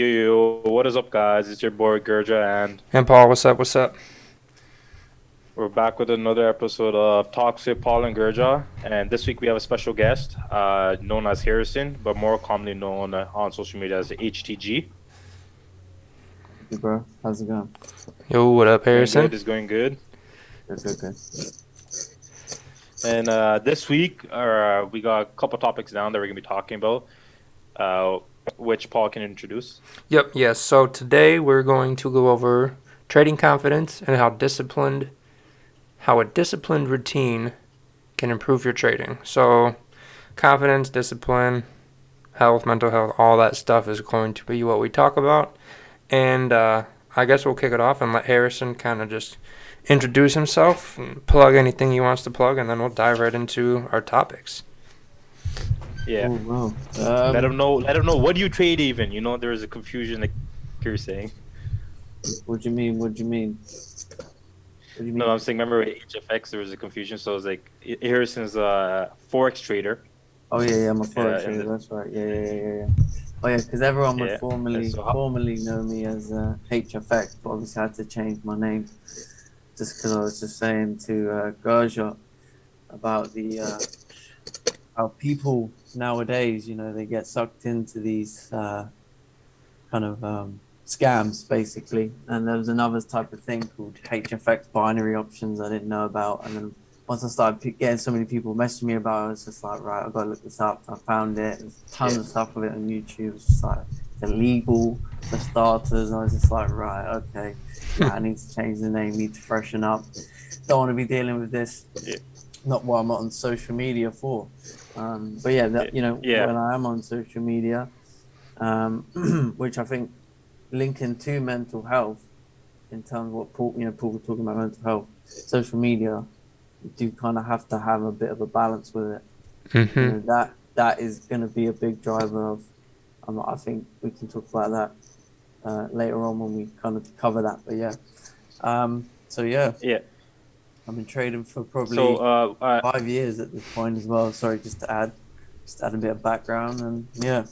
What is up, guys? It's your boy Gurjot, and And Paul, what's up? What's up? we're back with another episode of Talks with Paul and Gurjot. And this week we have a special guest, known as Harrison, but more commonly known on social media as HTG. Hey, bro. How's it going? Yo, what up, Going good. Harrison? It's going good. Good. And this week, we got a couple topics down that we're gonna be talking about, which Paul can introduce. Yep, yes. So today we're going to go over trading confidence and how a disciplined routine can improve your trading. So confidence, discipline, health, mental health, all that stuff is going to be what we talk about. And I guess we'll kick it off and let Harrison kind of just introduce himself and plug anything he wants to plug, and then we'll dive right into our topics. Yeah. Oh, wow. Let him know. Let him know. What do you trade even? You know, there is a confusion, like you're saying. What do you mean? No, I'm saying. Remember with HFX, there was a confusion. So it's like Harrison's a forex trader. Oh yeah, I'm a forex and trader. That's right. Yeah. Oh yeah, because everyone would Yeah. formerly So how- formerly know me as HFX, but obviously I had to change my name just because I was just saying to Gurjot about the how people nowadays, they get sucked into these kind of scams basically. And there was another type of thing called HFX binary options I didn't know about. And then once I started getting so many people messaging me about it, I was just like, right, I've got to look this up. I found it. There's tons of stuff of it on YouTube. It's just like it's illegal for starters. And I was just like, right, okay. Yeah, I need to change the name, need to freshen up. Don't want to be dealing with this. Yeah. Not what I'm on social media for. But yeah, when I am on social media, which I think linking to mental health in terms of what people were talking about mental health, social media, you do kind of have to have a bit of a balance with it. Mm-hmm. That is going to be a big driver of. I think we can talk about that later on when we kind of cover that. But yeah, Yeah. I've been trading for probably So 5 years at this point as well. Sorry, just to add a bit of background, and yeah,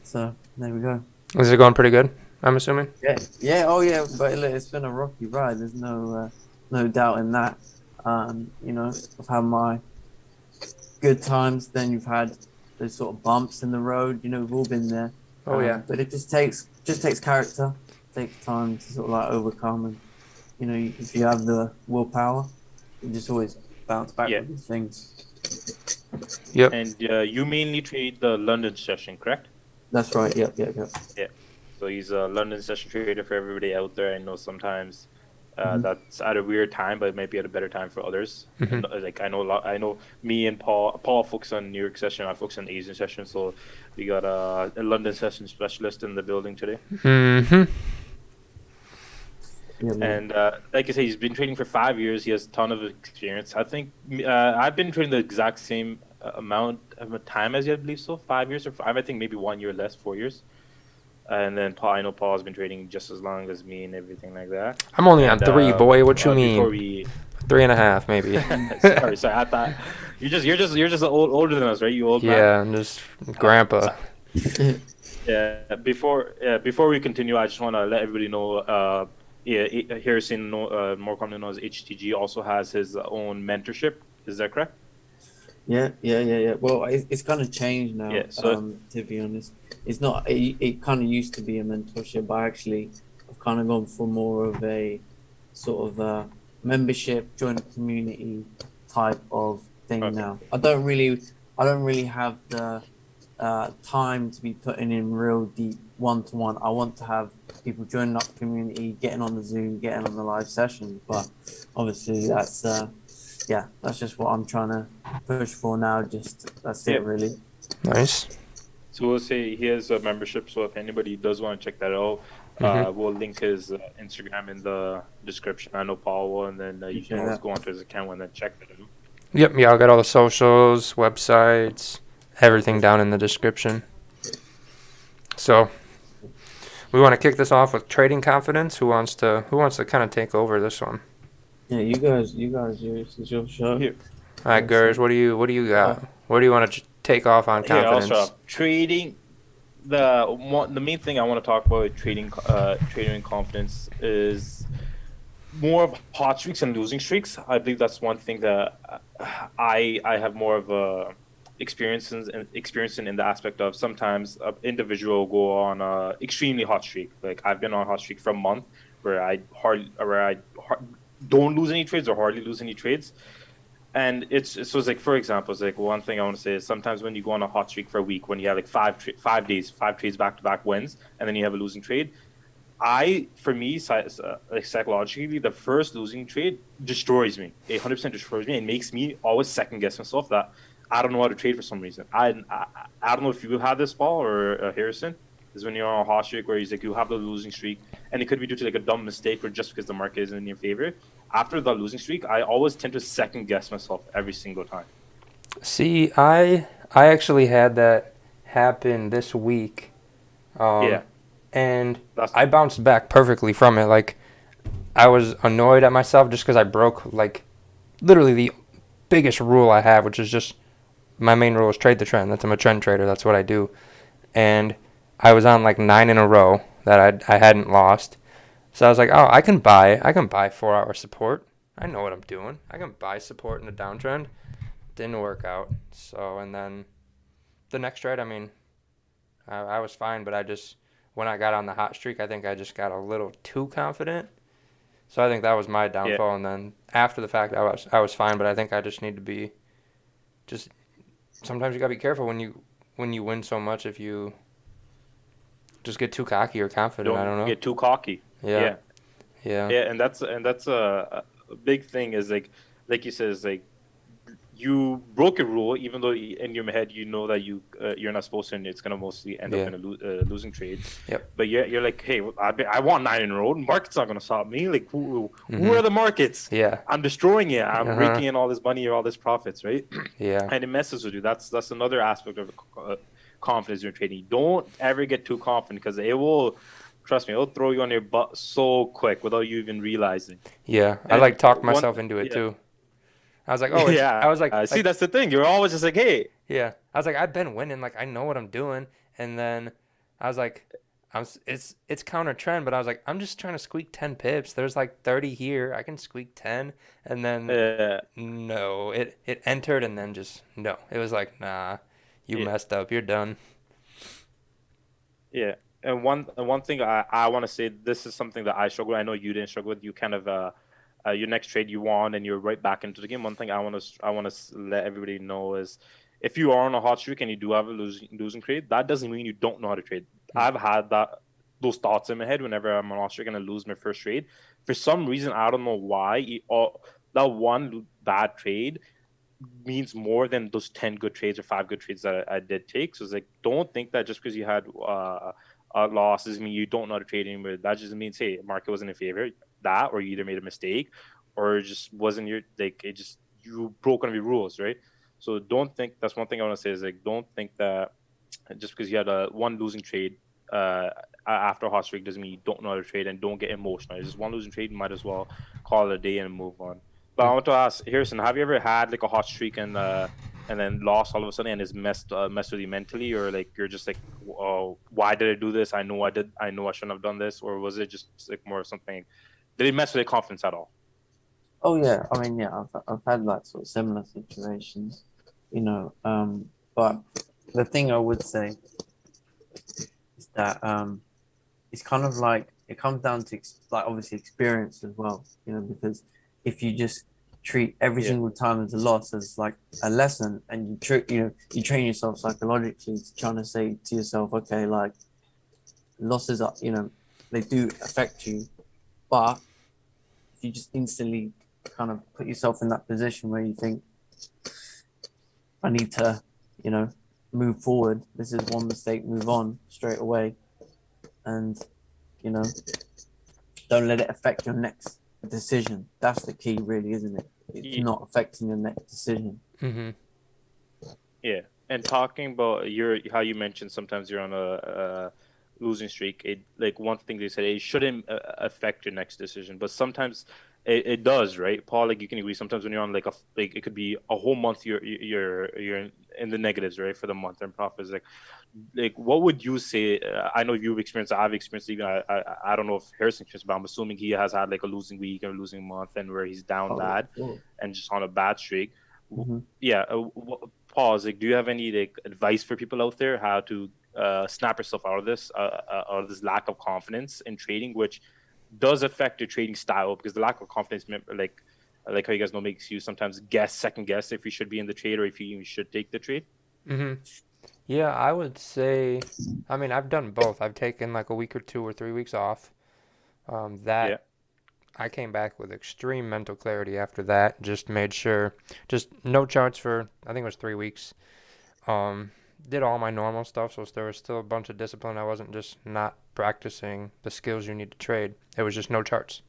so there we go. Is it going pretty good, I'm assuming? Yeah, oh yeah, but look, it's been a rocky ride. There's no doubt in that. I've had my good times. Then you've had those sort of bumps in the road. We've all been there. Oh, yeah. But it just takes character, takes time to sort of like overcome, and if you have the willpower, you just always bounce back with these things. Yep. And you mainly trade the London session, correct? That's right. Yep. Yeah. So he's a London session trader for everybody out there. I know sometimes that's at a weird time, but it might be at a better time for others. Mhm. And, like I know me and Paul focus on New York session. I focus on Asian session. So we got a London session specialist in the building today. Mm-hmm. Yeah, man. And like I say, he's been trading for 5 years. He has a ton of experience. I think I've been trading the exact same amount of time as you, I believe so. 5 years or five. I think maybe 1 year less, 4 years. And then I know Paul's been trading just as long as me and everything like that. I'm only on 3, boy. What you Before mean? 3.5, maybe. sorry. I thought you're just older than us, right? You old man. Yeah, I'm just grandpa. Yeah. Before we continue, I just want to let everybody know. Harrison, more commonly known as HTG, also has his own mentorship. Is that correct? Yeah. Well, it's kind of changed now. Yeah, so- to be honest, it's not. It kind of used to be a mentorship, but actually, I've kind of gone for more of a sort of membership, join a community type of thing now. I don't really have the time to be putting in real deep one-to-one. I want to have people joining up the community, getting on the Zoom, getting on the live sessions. But obviously, that's just what I'm trying to push for now. That's it, really. Nice. So we'll say he has a membership. So if anybody does want to check that out, we'll link his Instagram in the description. I know Paul will, and then you can always go onto his account and then check that out. Yep, yeah, I'll get all the socials, websites, everything down in the description. So, we want to kick this off with trading confidence. Who wants to kind of take over this one? Yeah, you guys, this is your show. Here. All right, Gurs, what do you got? What do you want to take off on Here, I'll confidence? start off. Trading the main thing I want to talk about with trading confidence is more of hot streaks and losing streaks. I believe that's one thing that I have more of a experience in the aspect of sometimes an individual go on a extremely hot streak. Like I've been on a hot streak for a month where don't lose any trades or hardly lose any trades. And it's like, for example, it's like one thing I want to say is sometimes when you go on a hot streak for a week, when you have like 5 days, 5 trades back to back wins, and then you have a losing trade, for me, like psychologically, the first losing trade destroys me. 100% destroys me and makes me always second guess myself that I don't know how to trade for some reason. I don't know if you had this, Paul or Harrison. Is when you're on a hot streak where he's like you have the losing streak, and it could be due to like a dumb mistake or just because the market isn't in your favor. After the losing streak, I always tend to second guess myself every single time. See, I actually had that happen this week, Yeah, and that's I bounced back perfectly from it. Like I was annoyed at myself just because I broke like literally the biggest rule I have, which is just my main rule is trade the trend. I'm a trend trader. That's what I do. And I was on like 9 in a row that I hadn't lost. So I was like, oh, I can buy 4 hour support. I know what I'm doing. I can buy support in a downtrend. Didn't work out. So and then the next trade, I mean, I was fine, but I just when I got on the hot streak, I think I just got a little too confident. So I think that was my yeah. downfall. And then after the fact, I was fine, but I think I just need to be just sometimes you gotta be careful when you win so much if you just get too cocky or confident. I Don't don't know. get too cocky. Yeah, Yeah, yeah, yeah, and that's a big thing. Is like you said, is like you broke a rule, even though in your head you know that you're not supposed to, and it's gonna mostly end up yeah. in a losing trade. Yep. But you're like, hey, I want 9 in a row. The market's not gonna stop me. Like who Mhm. are the markets? Yeah. I'm destroying it. I'm Uh huh. raking in all this money or all this profits, right? Yeah. And it messes with you. That's another aspect of confidence in your trading. Don't ever get too confident because it will, trust me, it'll throw you on your butt so quick without you even realizing. Yeah. I And like talked one, myself into it yeah, too. I was like, oh, it's. I yeah. was See, that's the thing. You're always just like, hey, yeah. I was like, I've been winning. Like, I know what I'm doing. And then I was like, it's counter trend, but I was like, I'm just trying to squeak 10 pips. There's like 30 here. I can squeak 10. And then uh, no, it entered and then just no. It was like, nah, you yeah, messed up. You're done. yeah. And one thing I want to say, this is something that I struggle with. I know you didn't struggle with. You kind of your next trade you won and you're right back into the game. One thing I want to let everybody know is if you are on a hot streak and you do have a losing trade, that doesn't mean you don't know how to trade. Mm. I've had those thoughts in my head whenever I'm on a hot streak and I lose my first trade. For some reason, I don't know why. That one bad trade means more than those 10 good trades or 5 good trades that I did take. So it's like, don't think that just because you had losses mean you don't know how to trade anymore. That just means, hey, market wasn't in favor. That, or you either made a mistake or it just wasn't your, like, it just, you broke one of your rules, right? So don't think, that's one thing I want to say is like, don't think that just because you had a one losing trade after a hot streak doesn't mean you don't know how to trade, and don't get emotional. It's just one losing trade, you might as well call it a day and move on. But I Mm. want to ask Harrison, have you ever had like a hot streak and then lost all of a sudden and it's messed with you mentally, or like you're just like, oh, why did I do this? I know I shouldn't have done this, or was it just like more something? Did it mess with your confidence at all? Oh yeah, I mean yeah, I've had like sort of similar situations, you know. But the thing I would say is that it's kind of like it comes down to like obviously experience as well, you know, because if you just treat every Yeah, single time as a loss as like a lesson, and you train yourself psychologically to trying to say to yourself, okay, like losses are, they do affect you, but if you just instantly kind of put yourself in that position where you think, I need to, you know, move forward. This is one mistake, move on straight away. And, you know, don't let it affect your next decision. That's the key, really, isn't it? It's Ye- not affecting your next decision. Mhm. yeah. And talking about your how you mentioned sometimes you're on a losing streak. It like one thing they said it shouldn't affect your next decision, but sometimes it does, right, Paul? Like you can agree. Sometimes when you're on like it could be a whole month you're in the negatives, right, for the month and profits. Like what would you say? I know you've experienced. I've experienced. Even I don't know if Harrison experienced, but I'm assuming he has had like a losing week or a losing month, and where he's down Oh, bad cool. and just on a bad streak. Hmm. Yeah. Pause. Like, do you have any like advice for people out there how to snap yourself out of this lack of confidence in trading, which does affect your trading style because the lack of confidence, like how you guys know, makes you sometimes second guess if you should be in the trade or if you even should take the trade. Mm-hmm. Yeah, I would say, I mean, I've done both. I've taken like a week or 2 or 3 weeks off. Yeah. That I came back with extreme mental clarity after that. Just made sure, just no charts for I think it was 3 weeks. Um, did all my normal stuff, so there was still a bunch of discipline. I wasn't just not practicing the skills you need to trade. It was just no charts.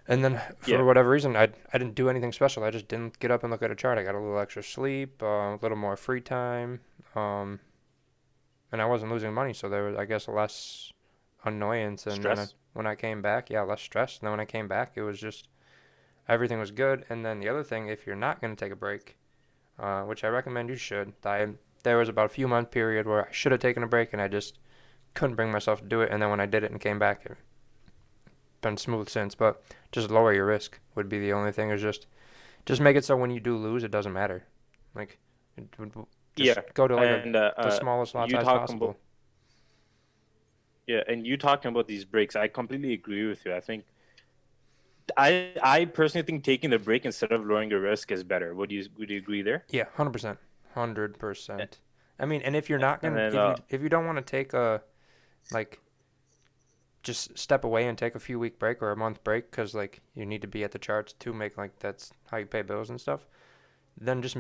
And then for Yeah. whatever reason, I didn't do anything special. I just didn't get up and look at a chart. I got a little extra sleep, a little more free time, um, and I wasn't losing money, so there was, I guess, less annoyance. And then Stress. when I came back, yeah, less stress. And then when I came back, it was just everything was good. And then the other thing, if you're not going to take a break, which I recommend you should, there was about a few month period where I should have taken a break, and I just couldn't bring myself to do it. And then when I did it and came back, it's been smooth since. But just lower your risk would be the only thing. Is just make it so when you do lose, it doesn't matter. Like, just Yeah. go to like And the smallest lot you size talking about possible. yeah, and you talking about these breaks, I completely agree with you. I think I personally think taking the break instead of lowering the risk is better. Would you agree there? Yeah, 100%, hundred A- percent. I mean, and if you're not And gonna, then if you don't want to take a like just step away and take a few week break or a month break because like you need to be at the charts to make like that's how you pay bills and stuff, then just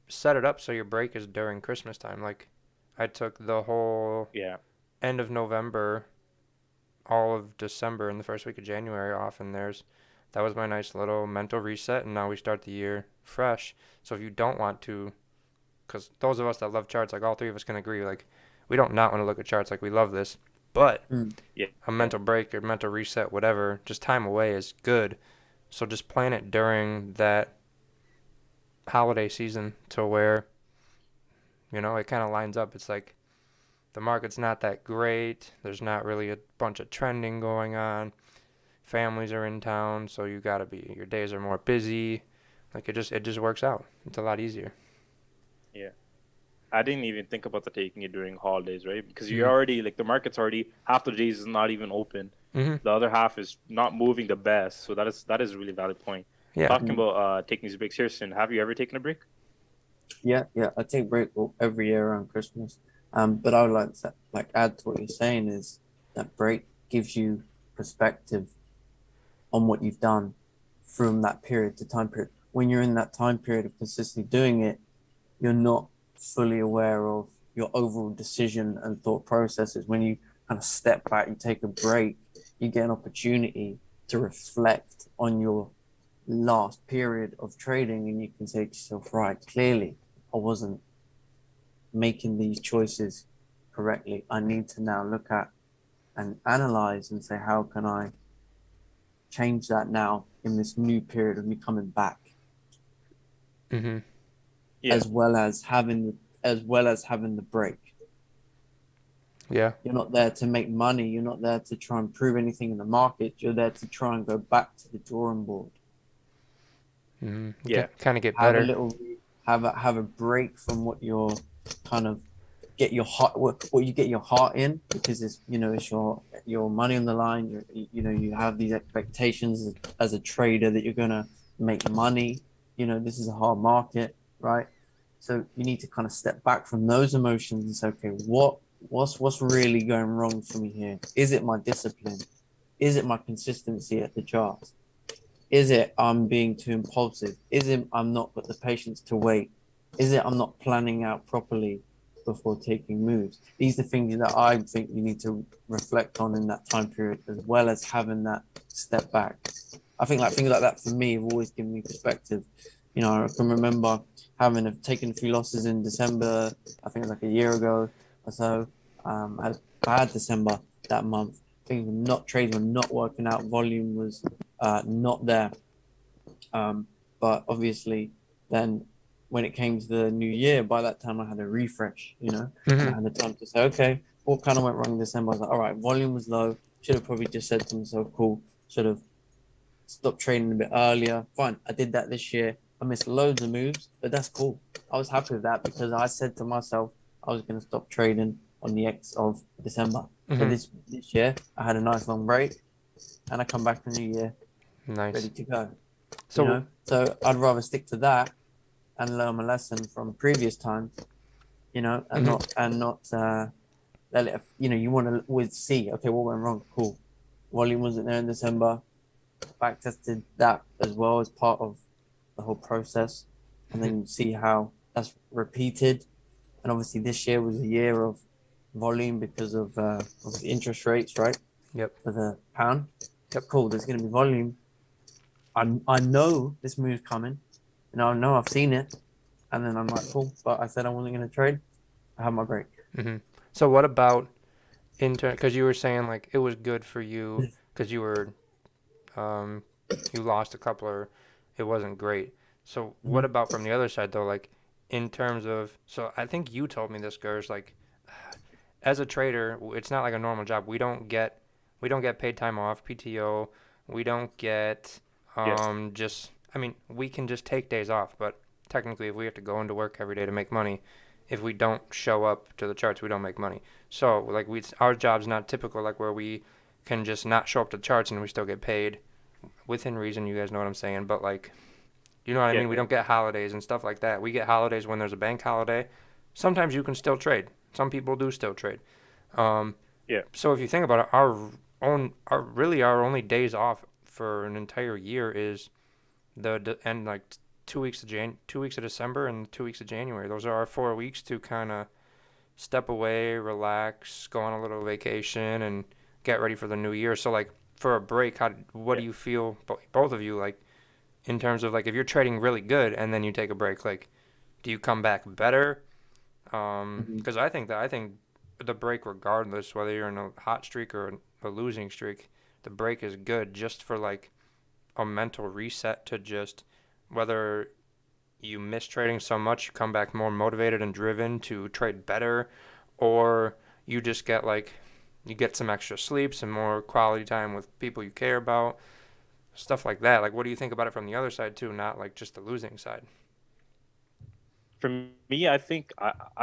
set it up so your break is during Christmas time. Like I took the whole yeah. end of November, all of December, and the first week of January off, and that was my nice little mental reset. And now we start the year fresh. So if you don't want to, because those of us that love charts, like all three of us can agree, like we don't not want to look at charts, like we love this, but Mm. Yeah. a Yeah. mental break or mental reset, whatever, just time away is good. So just plan it during that holiday season to where, it kind of lines up. It's like the market's not that great. There's not really a bunch of trending going on. Families are in town, so your days are more busy. Like it just works out. It's a lot easier. Yeah. I didn't even think about the taking it during holidays, right? Because you're Mm. already like the market's already half the days is not even open. Mhm. The other half is not moving the best. So that is a really valid point. Yeah. Talking Mm. about taking these breaks, Harrison, have you ever taken a break? Yeah, yeah. I take break every year around Christmas. But I would like to add to what you're saying is that break gives you perspective on what you've done from that period to time period. When you're in that time period of consistently doing it, you're not fully aware of your overall decision and thought processes. When you kind of step back, you take a break, you get an opportunity to reflect on your last period of trading, and you can say to yourself, right, clearly I wasn't making these choices correctly. I need to now look at and analyze and say, how can I change that now in this new period of me coming back, Mhm. Yeah. as well as having the break. Yeah. You're not there to make money. You're not there to try and prove anything in the market. You're there to try and go back to the drawing board. Mhm. Yeah. Kind of get Have a better. little, have a break from what you're kind of get your heart, what you get your heart in, because it's your money on the line. You have these expectations as a trader that you're gonna make money. This is a hard market, right? So you need to kind of step back from those emotions and say, okay, what's really going wrong for me here? Is it my discipline? Is it my consistency at the charts? Is it I'm being too impulsive? Is it I'm not got the patience to wait? Is it I'm not planning out properly before taking moves? These are things that I think you need to reflect on in that time period, as well as having that step back. I think like things like that for me have always given me perspective. I can remember taken a few losses in December. I think it was like a year ago or so. I had a bad December that month, things were not trades were not working out. Volume was not there. But obviously, then when it came to the new year, by that time I had a refresh, and I Mm-hmm. had the time to say, okay, what kind of went wrong in December? I was like, all right, volume was low. Should have probably just said to myself, cool, should have stopped trading a bit earlier. Fine, I did that this year. I missed loads of moves, but that's cool. I was happy with that because I said to myself I was going to stop trading on the X of December. So Mm-hmm. this year I had a nice long break, and I come back the new year ready Nice. to go. So, So I'd rather stick to that and learn my lesson from previous times, and mm-hmm. not let it. You want to always see, okay, what went wrong? Cool. Volume wasn't there in December. Back tested that as well as part of the whole process, and Mm-hmm. then see how that's repeated. And obviously, this year was a year of volume because of the interest rates, right, Yep. for the pound. Yep. Cool. There's going to be volume. I know this move's coming, and I know I've seen it, and then I'm like, cool. But I said I wasn't going to trade. I have my break. Mm-hmm. So what about because you were saying like it was good for you because um, you lost a couple or it wasn't great. So what Mhm. about from the other side though? Like in terms of, so I think you told me this, Gers, like as a trader, it's not like a normal job. We don't get paid time off, PTO. We don't get Yes. just I mean, we can just take days off, but technically if we have to go into work every day to make money, if we don't show up to the charts, we don't make money. So like our job's not typical like where we can just not show up to the charts and we still get paid within reason, you guys know what I'm saying, but like you know what I Yeah. mean? We Yeah. don't get holidays and stuff like that. We get holidays when there's a bank holiday. Sometimes you can still trade. Some people do still trade. Um, Yeah. so if you think about it, our only days off for an entire year is the end like 2 weeks of December and 2 weeks of January. Those are our 4 weeks to kind of step away, relax, go on a little vacation, and get ready for the new year. So like for a break, what Yeah. do you feel, both of you, like in terms of like if you're trading really good and then you take a break, like do you come back better? Mhm. Because I think the break, regardless whether you're in a hot streak or a losing streak, the break is good just for like a mental reset to just whether you miss trading so much, you come back more motivated and driven to trade better, or you just get like you get some extra sleep, some more quality time with people you care about, stuff like that. Like, what do you think about it from the other side too, not like just the losing side? For me, I think I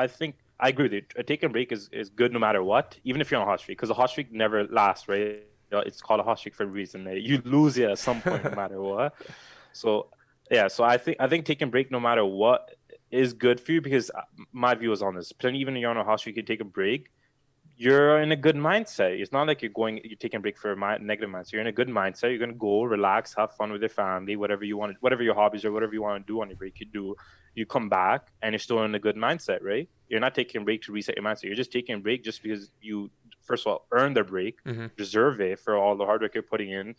agree with you. A take a break is good no matter what, even if you're on a hot streak, because a hot streak never lasts, right? It's called a hot streak for a reason. Right? You lose it at some point, no matter what. So yeah, so I think taking a break no matter what is good for you because my view is on this. But even if you're on a hot streak, you take a break, you're in a good mindset. It's not like you're taking a break for a negative mindset. You're in a good mindset. You're gonna go relax, have fun with your family, whatever you want, whatever your hobbies or whatever you want to do on your break, you do. You come back and you're still in a good mindset, right? You're not taking a break to reset your mindset. You're just taking a break just because you, first of all, earned the break, Mm-hmm. deserve it for all the hard work you're putting in.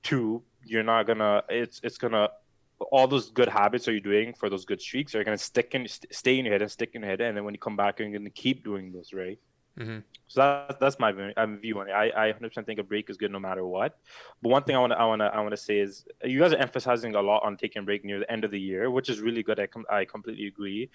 Two, you're not gonna. It's gonna. All those good habits are you doing for those good streaks are gonna stay in your head and stick in your head, and then when you come back, you're gonna keep doing those, right? Mm-hmm. So that's my view on it. I 100% think a break is good no matter what. But one thing I want to say is you guys are emphasizing a lot on taking a break near the end of the year, which is really good. I completely agree.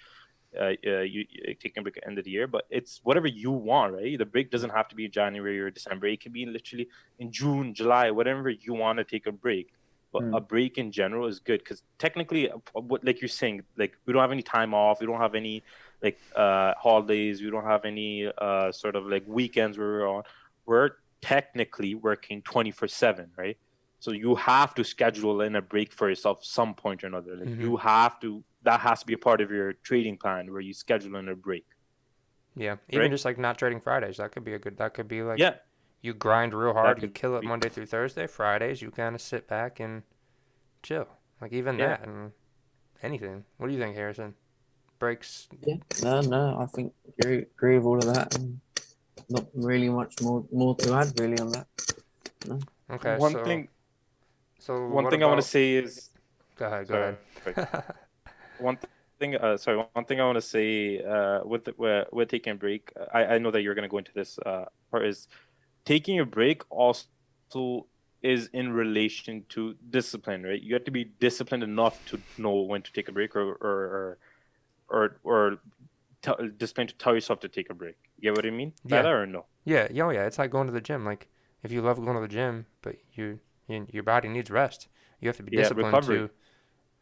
You taking a break at the end of the year, but it's whatever you want, right? The break doesn't have to be January or December. It can be literally in June, July, whatever you want to take a break. But a Mm. break in general is good because technically, what like you're saying, like we don't have any time off, we don't have any like holidays, we don't have any sort of like weekends where we're on. We're technically working 24/7, right? So you have to schedule in a break for yourself some point or another. Like Mm-hmm. you have to, that has to be a part of your trading plan where you schedule in a break, Yeah, even right? just like not trading Fridays, that could be a good. That could be like Yeah, you grind real that hard, you could kill it be. Monday through Thursday. Fridays, you kind of sit back and chill. Like even Yeah, that and anything. What do you think, Harrison? Breaks. Yeah, no, I think agree with all of that, and not really much more to add really on that. No. Okay, one so thing so one what thing I want to about? say is, Go ahead. Go sorry, ahead. one thing I want to say with taking a break, I know that you're going to go into this part is taking a break also is in relation to discipline, right? You have to be disciplined enough to know when to take a break, or disciplined to tell yourself to take a break. You get what I mean by Yeah, that, or no? yeah. It's like going to the gym. Like if you love going to the gym, but your body needs rest, you have to be Yeah, disciplined recovery.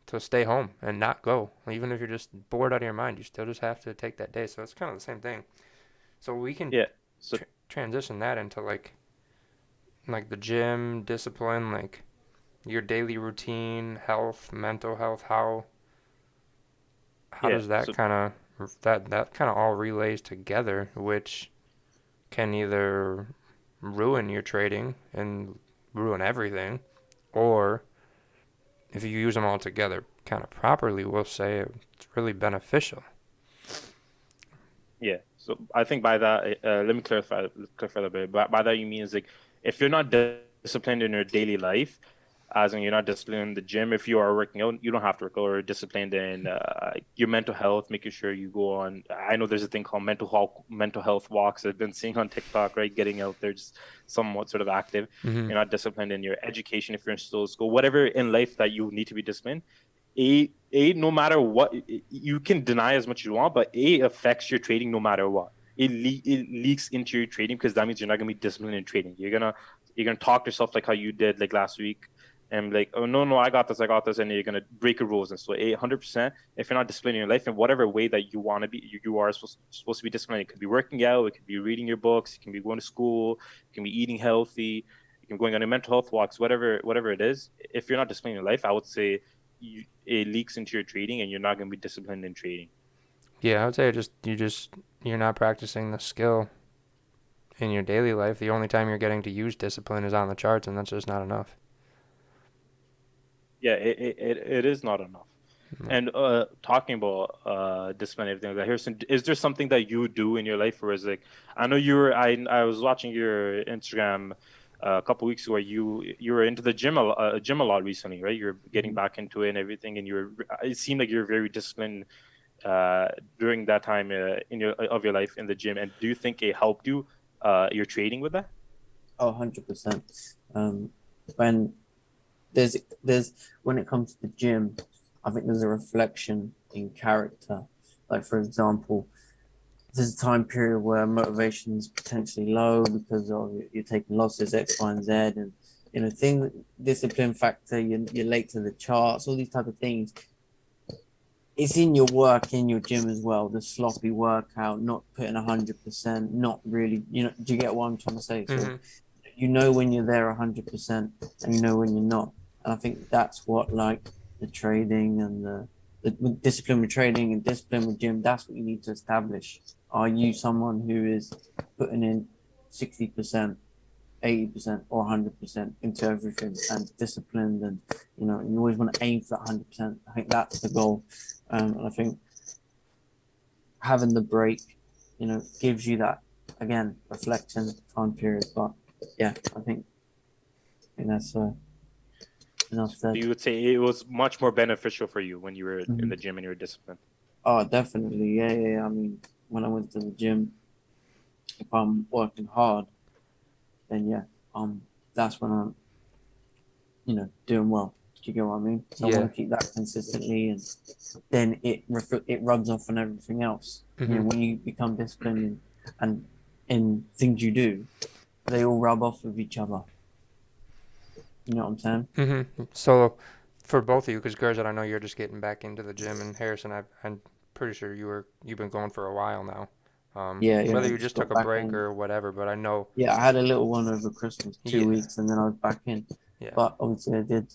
to stay home and not go. Even if you're just bored out of your mind, you still just have to take that day. So it's kind of the same thing. So we can Yeah. So transition that into like the gym discipline, like your daily routine, health, mental health. How yeah. does that So kind of that kind of all relays together, which can either ruin your trading and ruin everything, or if you use them all together kind of properly, we'll say it's really beneficial. yeah. So I think by that, let me clarify that a bit. By that you mean is like if you're not disciplined in your daily life, as in you're not disciplined in the gym. If you are working out, you don't have to work out, or disciplined in your mental health, making sure you go on. I know there's a thing called mental health walks I've been seeing on TikTok, right? Getting out there, just somewhat sort of active. Mm-hmm. You're not disciplined in your education if you're in still school, whatever in life that you need to be disciplined. No matter what, you can deny as much as you want, but affects your trading no matter what. It leaks into your trading because that means you're not gonna be disciplined in trading. You're gonna talk to yourself like how you did like last week, and like, oh no, I got this, and you're gonna break your rules. And so 100%, if you're not disciplined in your life in whatever way that you want to be, you are supposed to be disciplined. It could be working out, it could be reading your books, it can be going to school, it can be eating healthy, you can be going on your mental health walks, whatever it is. If you're not disciplined in your life, I would say it leaks into your trading, and you're not going to be disciplined in trading. Yeah, I would say you're not practicing the skill in your daily life. The only time you're getting to use discipline is on the charts, and that's just not enough. Yeah, it is not enough. No. And talking about discipline and everything like that, Harrison, is there something that you do in your life where it's like, I know I was watching your Instagram a couple weeks ago where you were into the gym a lot recently, right? You're getting Mhm. back into it and everything, and it seemed like you're very disciplined uh, during that time in your life in the gym. And do you think it helped you your trading with that? Oh, 100%. Um, when there's there's when it comes to the gym, I think there's a reflection in character. Like for example, there's a time period where motivation is potentially low because of you're taking losses X, Y, and Z, and thing discipline factor. You're late to the charts, all these type of things. It's in your work in your gym as well. The sloppy workout, not putting 100%, not really. Do you get what I'm trying to say? So Mm-hmm. when you're there 100%, and you know when you're not. And I think that's what like the trading and the discipline with trading and discipline with gym. That's what you need to establish. Are you someone who is putting in 60%, 80%, or 100% into everything and disciplined, and you always want to aim for that 100%. I think that's the goal. And I think having the break, gives you that again reflection time period. But yeah, I think that's enough So said. you would say it was much more beneficial for you when you were in Mhm. the gym and you were disciplined. Oh, definitely. Yeah, yeah, yeah. I mean, when I went to the gym, if I'm working hard, then yeah, that's when I'm, doing well. Do you get what I mean? So I Yeah. want to keep that consistently, and then it rubs off on everything else. Mm-hmm. When you become disciplined and in things you do, they all rub off with each other. You know what I'm saying? Mm-hmm. So, for both of you, because Gurjot, I know you're just getting back into the gym, and Harrison, I'm pretty sure you've been going for a while now. Yeah, yeah. Whether I you just just took got a back break in. or whatever, but I know, Yeah, I had a little one over Christmas, two yeah, weeks, and then I was back in. yeah. But obviously, I did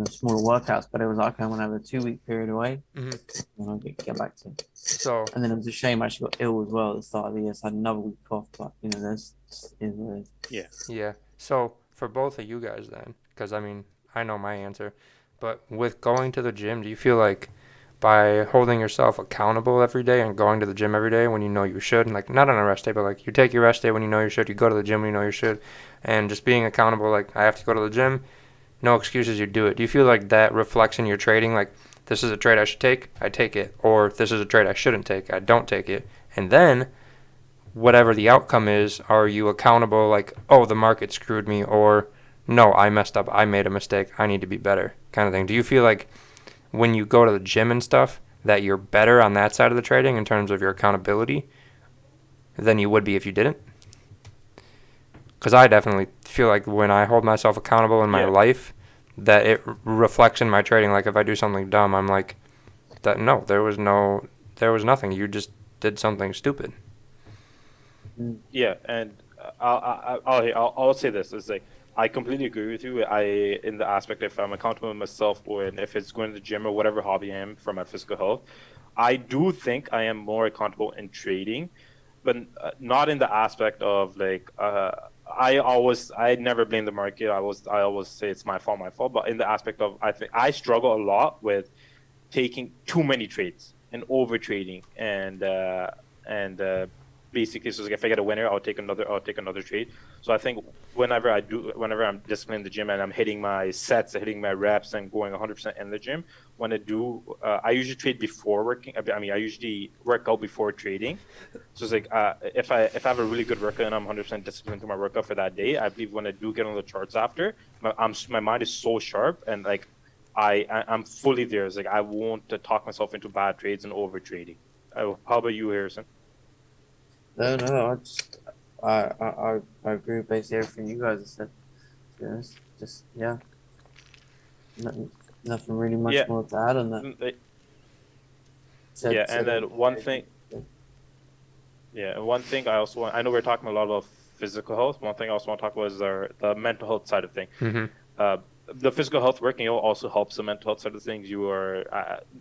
smaller workouts. But it was like I want to have a 2 week period away, Mm-hmm. and I'll get back to it. So, And then it was a shame I actually got ill as well at the start of the year, so I had another week off. But that's is what it is. Yeah. yeah. So, for both of you guys then, because I mean, I know my answer, but with going to the gym, do you feel like by holding yourself accountable every day and going to the gym every day when you know you should, and like not on a rest day, but like you take your rest day when you know you should, you go to the gym when you know you should, and just being accountable, like I have to go to the gym, no excuses, you do it. Do you feel like that reflects in your trading? Like this is a trade I should take, I take it, or this is a trade I shouldn't take, I don't take it, and then whatever the outcome is, are you accountable like, oh, the market screwed me, or no, I messed up, I made a mistake, I need to be better, kind of thing? Do you feel like when you go to the gym and stuff that you're better on that side of the trading in terms of your accountability than you would be if you didn't? Because I definitely feel like when I hold myself accountable in my Yeah. life, that it reflects in my trading. Like if I do something dumb, I'm like, that no, there was nothing. You just did something stupid. Mm. Yeah, and I'll say this. It's like I completely agree with you. In the aspect if I'm accountable to myself or if it's going to the gym or whatever hobby I am for my physical health, I do think I am more accountable in trading, but not in the aspect of like I never blame the market. I always say it's my fault. But in the aspect of I think I struggle a lot with taking too many trades and over trading and basically so it's like if I get a winner I'll take another trade. So I think whenever I'm disciplined in the gym and I'm hitting my sets, hitting my reps and going 100% in the gym, when I do I usually trade before working. I mean I usually work out before trading. So it's like if I have a really good workout and I'm 100% disciplined to my workout for that day, I believe when I do get on the charts after, my mind is so sharp and like I'm fully there. It's like I won't talk myself into bad trades and over trading. How about you, Harrison? No, I agree with basically everything you guys have said. To be honest, just yeah, nothing, nothing really much Yeah, more to add on that. yeah, Said and then one thing, yeah, and one thing I also want. I know we're talking a lot about physical health. One thing I also want to talk about is the mental health side of things. Mm-hmm. Uh, the physical health working out also helps the mental health side of things. You are,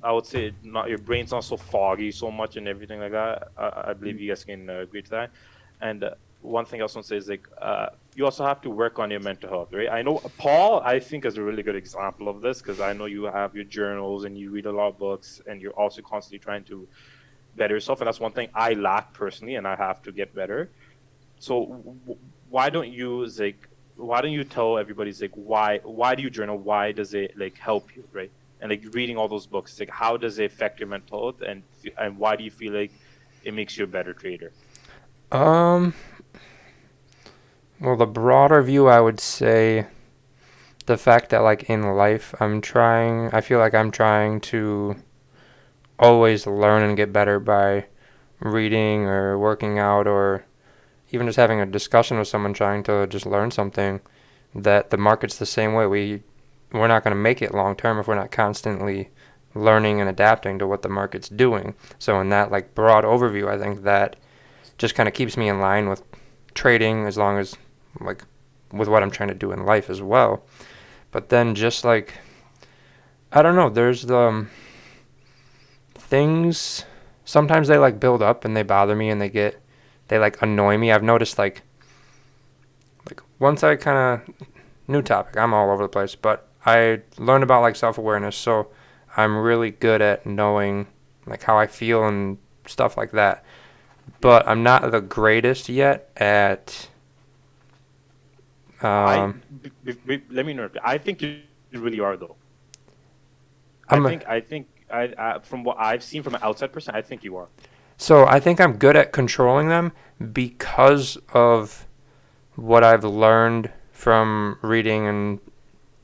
I would say, not your brain's not so foggy so much and everything like that. I believe you guys can agree to that. And one thing I also want to say is like you also have to work on your mental health, right? I know Paul, I think, is a really good example of this because I know you have your journals and you read a lot of books and you're also constantly trying to better yourself, and that's one thing I lack personally, and I have to get better. So why don't you like why don't you tell everybody like why do you journal? Why does it like help you, right? And like reading all those books, like how does it affect your mental health, and why do you feel like it makes you a better trader? Um. Well, the broader view, I would say the fact that like in life, I feel like I'm trying to always learn and get better by reading or working out or even just having a discussion with someone trying to just learn something. That the market's the same way. We're not going to make it long term if we're not constantly learning and adapting to what the market's doing. So in that like broad overview, I think that just kind of keeps me in line with trading as long as like with what I'm trying to do in life as well. But then just like I don't know, there's the things sometimes they like build up and they bother me and they like annoy me. I've noticed like once I kind of new topic. I'm all over the place, but I learned about like self-awareness, so I'm really good at knowing like how I feel and stuff like that. Yeah, But I'm not the greatest yet at I um let me know. I think you really are though. I'm I think from what I've seen from an outside person, I think you are. so I think I'm good at controlling them because of what I've learned from reading and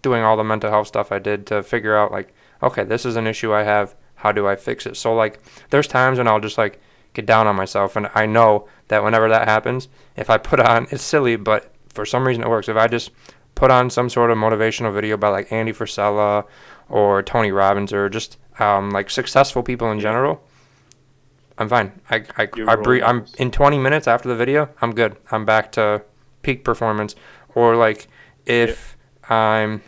doing all the mental health stuff I did to figure out like, okay, this is an issue I have. How do I fix it? So like, there's times when I'll just like get down on myself, and I know that whenever that happens, if I put on, it's silly, but for some reason it works. If I just put on some sort of motivational video by like Andy Frisella or Tony Robbins or just like successful people in Yeah, general, I'm fine. your I role breathe. I'm models. in 20 minutes after the video. I'm good. I'm back to peak performance. Or like Yeah, if I'm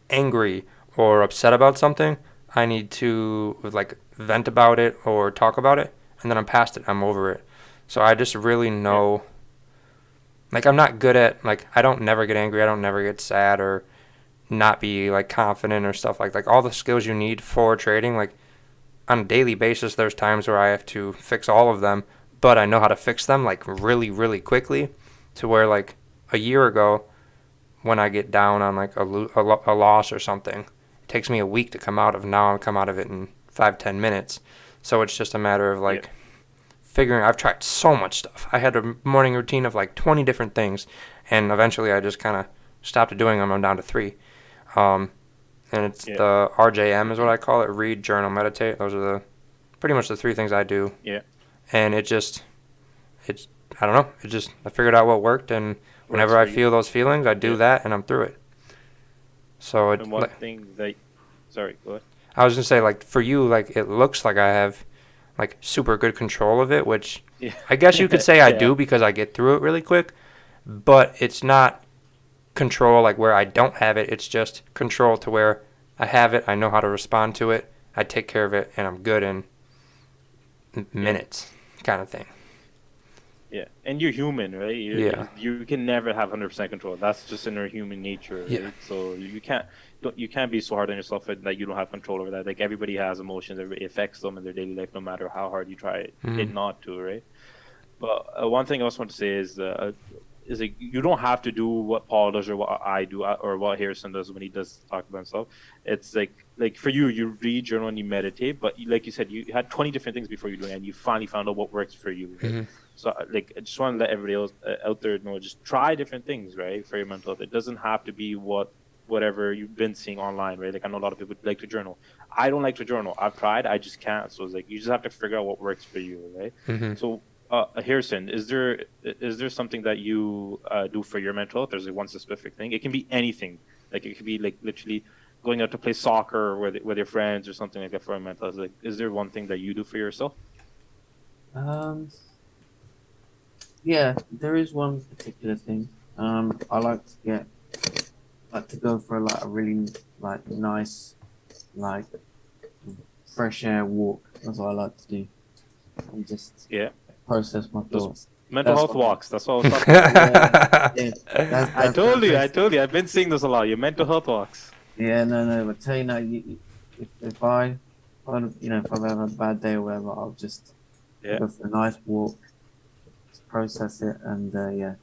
angry or upset about something, I need to like vent about it or talk about it, and then I'm past it. I'm over it. So I just really yeah, know. Like I'm not good at like I don't never get angry. I don't never get sad or not be like confident or stuff like all the skills you need for trading. Like on a daily basis, there's times where I have to fix all of them, but I know how to fix them like really, really quickly to where like a year ago, when I get down on like a loss or something, it takes me a week to come out of. Now I come out of it in 5-10 minutes. So it's just a matter of yeah. like I've tried so much stuff. I had a morning routine of like 20 different things, and eventually I just kind of stopped doing them. I'm down to 3. Um, and it's Yeah. the RJM is what I call it: read, journal, meditate. Those are pretty much the 3 things I do. Yeah. And it's I don't know. I figured out what worked, and whenever I feel those feelings, I do that, and I'm through it. So And one thing that, sorry, go ahead. I was gonna say, like, for you, like, it looks like I have like super good control of it, which I guess you could say I do because I get through it really quick, but it's not control like where I don't have it. It's just control to where I have it, I know how to respond to it, I take care of it, and I'm good in minutes, kind of thing. Yeah, and you're human, right? You can never have 100% control. That's just in our human nature, right? Yeah. So you can't be so hard on yourself that you don't have control over that. Like everybody has emotions, it affects them in their daily life, no matter how hard you try it not to, right? But one thing I also want to say is like you don't have to do what Paul does or what I do or what Harrison does when he does talk about himself. It's like for you read, journal, and you meditate. But like you said, you had 20 different things before you do it, and you finally found out what works for you. Right? So like I just want to let everybody else out there know, just try different things, right, for your mental health. It doesn't have to be whatever you've been seeing online, right? Like I know a lot of people like to journal. I don't like to journal. I've tried, I just can't. So it's like you just have to figure out what works for you, right? So Harrison, is there something that you do for your mental health? There's like one specific thing. It can be anything. Like it could be like literally going out to play soccer with your friends or something like that for your mental health. Like, is there one thing that you do for yourself? Yeah, there is one particular thing. I like to go for like a really like nice, like fresh air walk. That's what I like to do. And just process my thoughts. Mental health walks. That's what I was talking about. Yeah. I told you. I've been seeing this a lot. Your mental health walks. Yeah, no. But tell you now, if I've had a bad day or whatever, I'll just go for a nice walk, just process it, and I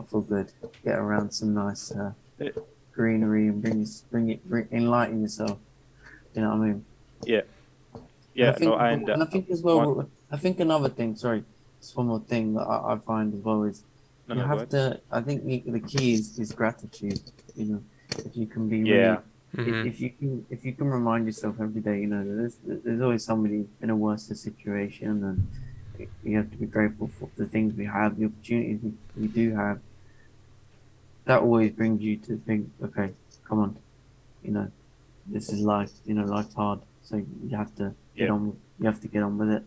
feel good. Get around some nice greenery and enlighten yourself. You know what I mean? Yeah. And I think as well. I think another thing. Sorry, just one more thing that I find as well is you have to. I think the key is gratitude. You know, if you can be really, if you can remind yourself every day, you know, there's always somebody in a worse situation, and you have to be grateful for the things we have, the opportunities we do have. That always brings you to think, okay, come on, you know, this is life. You know, life's hard, so you have to get on. You have to get on with it.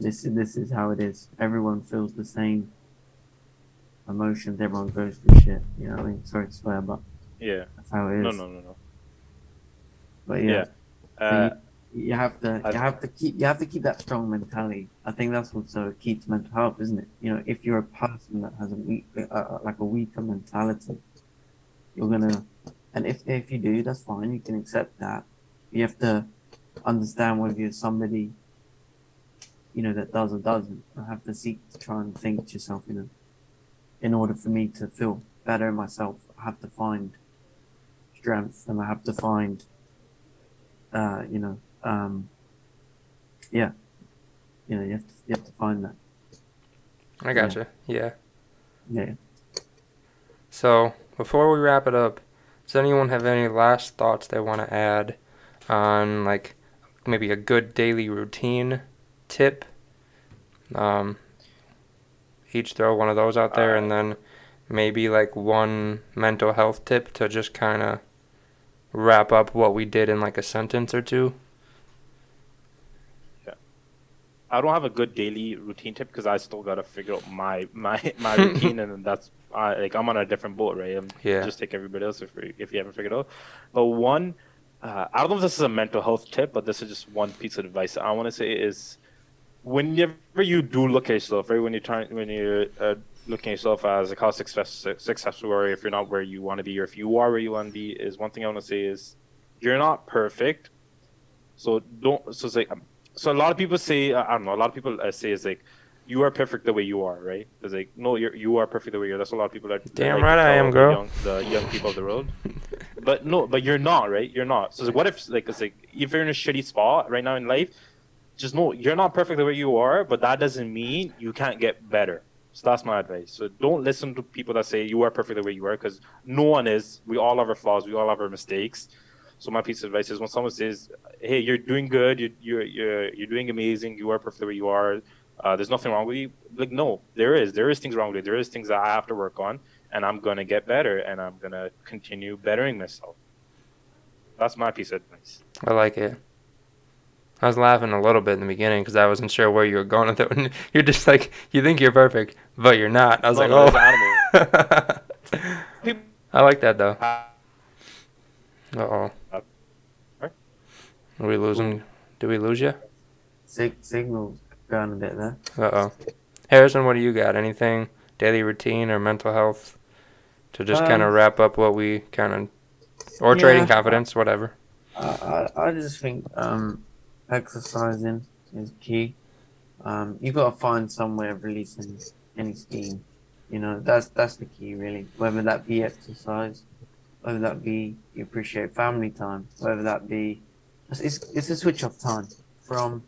This is how it is. Everyone feels the same emotions. Everyone goes through shit. You know what I mean? Sorry to swear, but that's how it is. No. But so you have to keep that strong mentality. I think that's what's so key to mental health, isn't it? You know, if you're a person that has a weaker mentality, you're gonna, and if you do, that's fine. You can accept that. You have to understand whether you're somebody, you know, that does or doesn't. I have to seek to try and think to yourself, you know, in order for me to feel better in myself, I have to find strength, and I have to find, you have to find that. I gotcha. Yeah. Yeah. So before we wrap it up, does anyone have any last thoughts they want to add on, like, maybe a good daily routine tip? Each throw one of those out there, and then maybe like one mental health tip to just kind of wrap up what we did in like a sentence or two. I don't have a good daily routine tip because I still gotta figure out my routine, and that's I'm on a different boat, right? Just take everybody else if you haven't figured it out. But one, I don't know if this is a mental health tip, but this is just one piece of advice I want to say is, whenever you do look at yourself, right? When you're looking at yourself as a successful, or if you're not where you want to be, or if you are where you want to be, is one thing I want to say is, you're not perfect. So it's like. So a lot of people say, I don't know, a lot of people say is like, you are perfect the way you are, right? It's like, no, you are perfect the way you are. That's a lot of people that damn right I am, girl. The young people of the world. But you're not, right? You're not. So it's like, what if, like, it's like, if you're in a shitty spot right now in life, just know you're not perfect the way you are, but that doesn't mean you can't get better. So that's my advice. So don't listen to people that say you are perfect the way you are, because no one is. We all have our flaws. We all have our mistakes. So my piece of advice is when someone says, "Hey, you're doing good. You're doing amazing. You are perfect the way you are. There's nothing wrong with you." Like, no, there is. There is things wrong with you. There is things that I have to work on, and I'm gonna get better, and I'm gonna continue bettering myself. That's my piece of advice. I like it. I was laughing a little bit in the beginning because I wasn't sure where you were going with it. When you're just like, you think you're perfect, but you're not. I was like, No, it's oh. animal. People I like that, though. have- Uh-oh. Right? Are we losing? Did we lose you? Signal's going a bit there. Uh-oh. Harrison, what do you got? Anything, daily routine or mental health to just kind of wrap up what we kind of, or trading confidence, whatever. I just think exercising is key. You got to find some way of releasing any steam. You know, that's the key, really. Whether that be exercise, whether that be you appreciate family time, whether that be it's a switch off time from,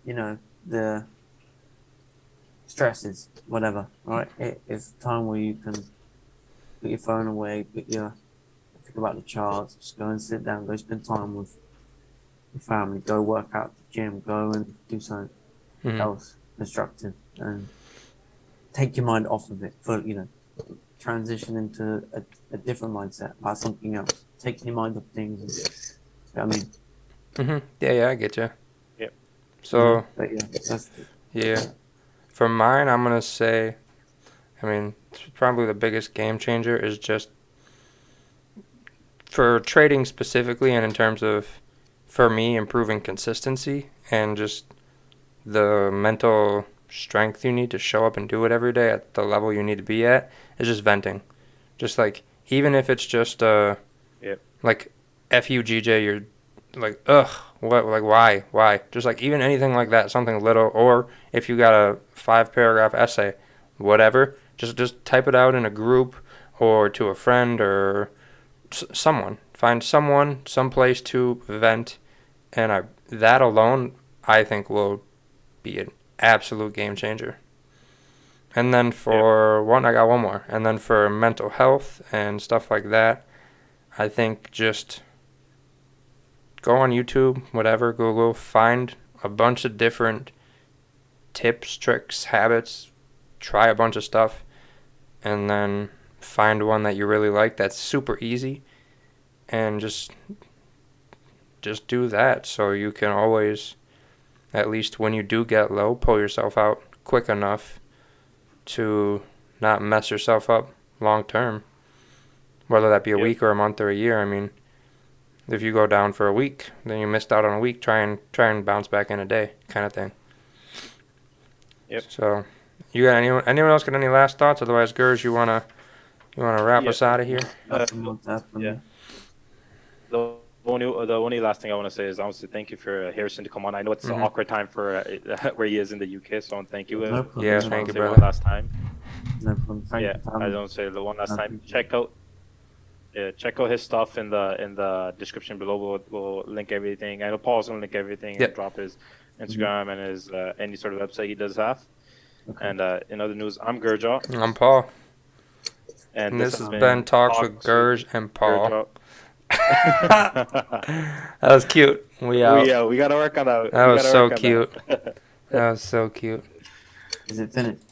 you know, the stresses, whatever. Right? It's time where you can put your phone away, think about the charts, just go and sit down, go spend time with your family, go work out at the gym, go and do something else constructive, and take your mind off of it for, you know, transition into a different mindset about something else. Take your mind off things. And, I mean, Yeah, I get you. Yep. So, but yeah, that's yeah. For mine, I'm going to say, I mean, it's probably the biggest game changer is just for trading specifically, and in terms of, for me, improving consistency and just the mental strength you need to show up and do it every day at the level you need to be at, is just venting. Just like, even if it's just like FUGJ, you're like, ugh, what, like, why? Just like, even anything like that, something little, or if you got a 5-paragraph essay, whatever, just type it out in a group or to a friend or someone. Find someone, someplace to vent, and that alone, I think, will be an absolute game changer. And then for I got one more. And then for mental health and stuff like that, I think just go on YouTube, whatever, Google, find a bunch of different tips, tricks, habits, try a bunch of stuff, and then find one that you really like that's super easy, and just do that, so you can always, at least when you do get low, pull yourself out quick enough to not mess yourself up long term, whether that be a week or a month or a year. I mean, if you go down for a week, then you missed out on a week. Try and bounce back in a day, kind of thing. Yep. So, you got anyone else got any last thoughts? Otherwise, Gurj, you wanna wrap us out of here? Yeah. The only last thing I want to say is honestly thank you for Harrison to come on. I know it's an awkward time for where he is in the UK, so thank you. No problem. Yeah, just thank you, say brother. one last time. no problem. Thank you for having I me. don't say the one last time. Thank Check out his stuff in the description below. We'll link everything. I know Paul's gonna link everything and drop his Instagram and his any sort of website he does have. Okay. And in other news, I'm Gurjot. I'm Paul. And this has been Talks with Gurj and Paul. That was cute. We out. We gotta work on that. That was so cute. That was so cute. Is it finished?